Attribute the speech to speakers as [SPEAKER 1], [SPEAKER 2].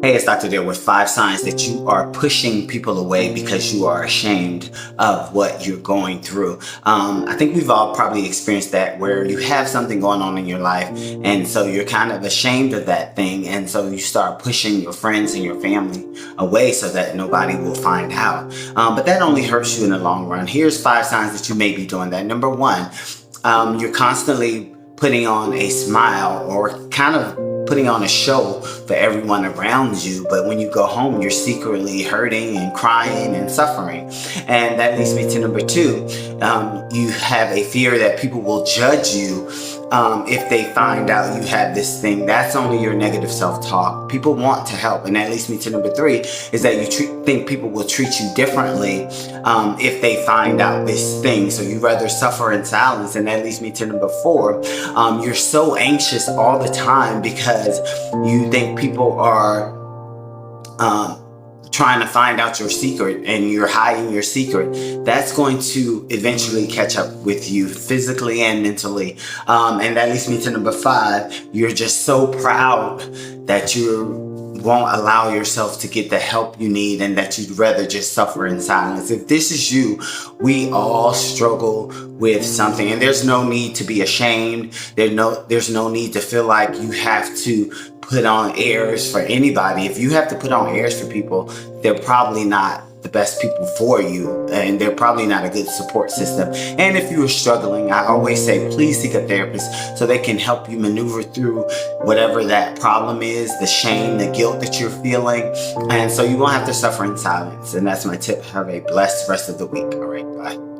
[SPEAKER 1] Hey, it's Dr. Dale with 5 signs that you are pushing people away because you are ashamed of what you're going through. I think we've all probably experienced that where you have something going on in your life, and so you're kind of ashamed of that thing, and so you start pushing your friends and your family away so that nobody will find out. But that only hurts you in the long run. Here's 5 signs that you may be doing that. Number one, you're constantly putting on a smile or kind of putting on a show for everyone around you, but when you go home, you're secretly hurting and crying and suffering. And that leads me to number two. You have a fear that people will judge you if they find out you have this thing. That's only your negative self-talk. People want to help, and that leads me to number three, is that you think people will treat you differently if they find out this thing. So you rather suffer in silence, and that leads me to number four. You're so anxious all the time because you think people are trying to find out your secret, and you're hiding your secret. That's going to eventually catch up with you physically and mentally. And that leads me to number five. You're just so proud that you won't allow yourself to get the help you need, and that you'd rather just suffer in silence. If this is you, we all struggle with something, and there's no need to be ashamed. There's no need to feel like you have to put on airs for anybody. If you have to put on airs for people, they're probably not the best people for you, and they're probably not a good support system. And if you are struggling, I always say, please seek a therapist so they can help you maneuver through whatever that problem is, the shame, the guilt that you're feeling, and so you won't have to suffer in silence. And that's my tip. Have a blessed rest of the week. All right, bye.